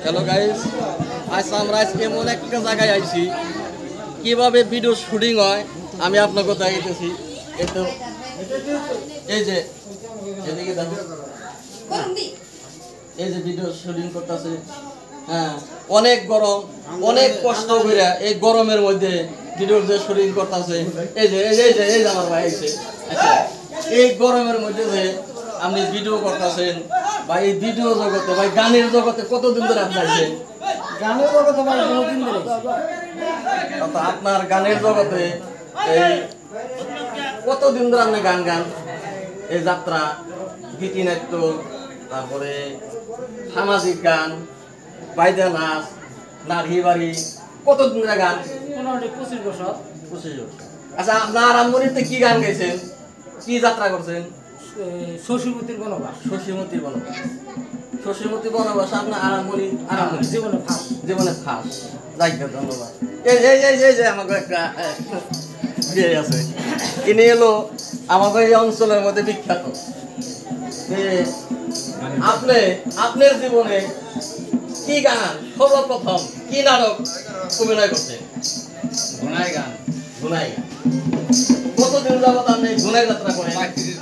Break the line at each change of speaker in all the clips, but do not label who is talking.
Hello guys, আজ আমরা এমন একটা জায়গায় আইছি, কিভাবে ভিডিও শুটিং হয় আমি আপনাকে দেখাইতেছি। এই যে এদিকে দেখো, এই যে ভিডিও শুটিং করতেছে। হ্যাঁ, অনেক গরম, অনেক কষ্ট করে এই গরমের মধ্যে ভিডিও যে শুটিং করতেছে। এই যে এই যে এই যে আমার ভাই আছে, এই গরমের মধ্যে যে আপনি ভিডিও করতেছেন বা এই ভিডিও জগতে ভাই গানের জগতে কতদিন ধরে আপনি আছেন?
গানের জগতে ভাই বহুদিন ধরে।
আপনার গানের জগতে এই কতদিন ধরে আপনি গান গান? এই যাত্রা, গীতিনাট্য, তারপরে সামাজিক গান, বাইদা নাচ, নারী বাড়ি, কতদিন ধরে গান?
মোটামুটি 25 বছর।
25 বছর। আচ্ছা, আপনার আরম্ভণিতে কি গান গাইছেন, কি যাত্রা করছেন?
শশীমতির বনবাস।
শশীমতির বনবাস। শশীমতির বনবাস আপনার আরম্ভণি
জীবনে ফার্স্ট।
জীবনে ফার্স্ট। যাইকে ধন্যবাদ। এই এই এই এই যে আমাকে একটা বিয়ে আছে, ইনি এলো আমাদের এই অঞ্চলের মধ্যে বিখ্যাত। আপনি আপনার জীবনে কি গান সর্বপ্রথম কি নাটক অভিনয় করছেন?
গুনাই গান।
গুনাই গান। কতদিন যাবত আপনি গুনাই যাত্রা করেন?
35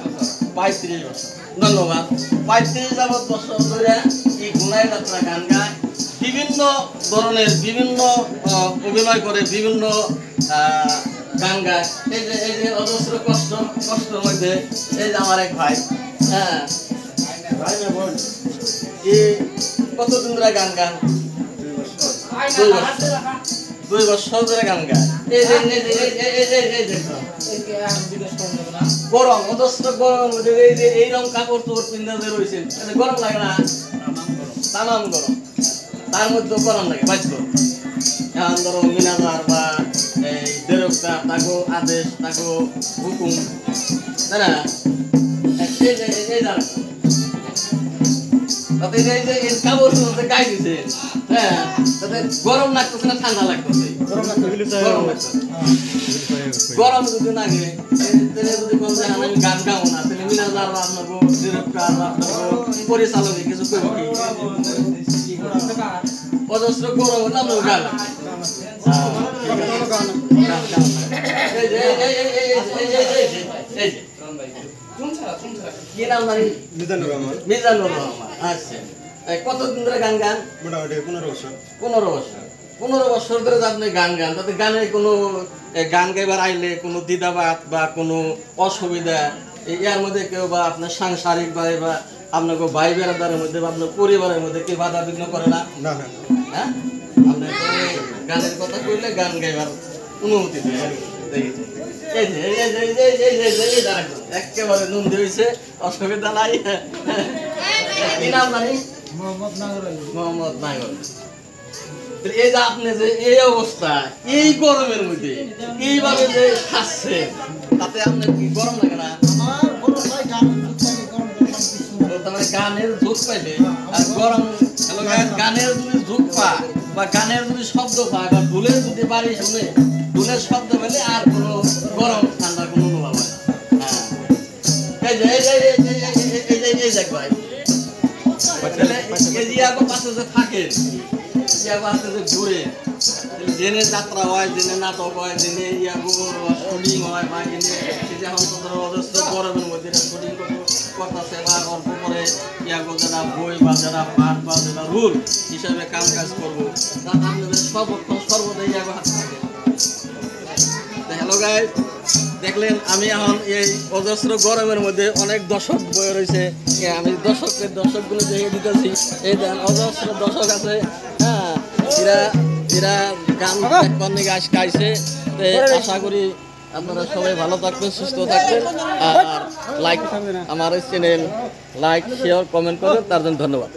35
বছর।
বছর। ধন্যবাদ। 35 যাবত বছর ধরে এই গুনাই যাত্রা গান গায়, বিভিন্ন ধরনের বিভিন্ন অভিনয় করে, বিভিন্ন গান গায়। এই যে অজস্র কষ্টের মধ্যে এই যে আমার এক ভাই, হ্যাঁ ভাই না বোন, এই কতদিন ধরে গান গান? 2 বছর ধরে গান গায়। এই যে গরম, অজস্র গরম, এই যে এইরকম কাপড় তোর পিন্ধা যে রয়েছেন, গরম লাগে না? তামাম গরম, তার মধ্যে গরম লাগে বাঁচত। এখন ধরো মিনাজার বা এই দেরকটা, তাকে আদেশ, তাকে হুকুম, তাই না? এই যে এই জানা তাতে এই যে এই কাপড় মধ্যে গায়ে দিছে, হ্যাঁ, তাতে গরম লাগতেছে না ঠান্ডা লাগতেছে? গরম লাগতেছে। গরম যদি লাগে তাহলে যদি কোন যায় আমি গান গাবো না, তাহলে মিনাজার আপনাকে ডিরেক্টর আপনাকে পরিচালক কিছু করবো কি? অজস্র গরম হলে আপনার গান কি নাম জানি? মিজানুর রহমান। মিজানুর রহমান। আচ্ছা, কতদিন ধরে গান গান?
মোটামুটি 15 বছর।
15 বছর। 15 বছর ধরে আপনি গান গান, তাতে গানে কোনো গান গাইবার আইলে কোনো দ্বিধাবাদ বা কোনো অসুবিধা ইয়ার মধ্যে কেউ বা আপনার সাংসারিক বা আপনার ভাই বেড়াদারের মধ্যে বা আপনার পরিবারের মধ্যে কি বাধা বিঘ্ন করে না?
না না।
হ্যাঁ, আপনি গানের কথা কইলে গান গাইবার অনুমতি দেয়। একেবারে নন্দী হয়েছে, অসুবিধা নাই। কি নাম জানি?
মোহাম্মদ নাগর আলী।
মোহাম্মদ নাগর। এই যে আপনি যে এই অবস্থা, এই গরমের মধ্যে এইভাবে যে খাচ্ছেন, তাতে আপনার কি গরম লাগে না?
আমার বড় ভাই গানের যুগ থাকে, গরম কিছু না।
মানে গানের ঝোঁক পাইলে আর গরম, গানের যদি ঝোঁক পায় বা গানের যদি শব্দ পায় বা ঢোলের যদি বাড়ি শুনে, ঢোলের শব্দ পেলে আর কোনো গরম ঠান্ডার কোনো অনুভব হয় না। হ্যাঁ, এই যে এই যে এই যে ভাই পাশে যে থাকেন, পাশে যে ঘুরে, জেনে যাত্রা হয়, জেনে নাটক হয়, জেনে শুটিং হয়, বা জেনে এখন অজস্র গরমের মধ্যে শুটিং করতেছে বা গল্প করে যারা বই বা যারা পাঠ বা যারা রুল হিসাবে কাম কাজ করবো, তারা আপনাদের সর্বক্ষণ সর্বদাই হাতে থাকে। হ্যালো গাইস, দেখলেন আমি এখন এই অজস্র গরমের মধ্যে অনেক দর্শক বয়ে রয়েছে, আমি দর্শকগুলো দেখে দিতেছি। এই দেন অজস্র দর্শক আছে, হ্যাঁ, এরা গান গাইছে। আশা করি আপনারা সবাই ভালো থাকবেন, সুস্থ থাকবেন, আর লাইক আমার চ্যানেল লাইক শেয়ার কমেন্ট করবেন, তার জন্য ধন্যবাদ।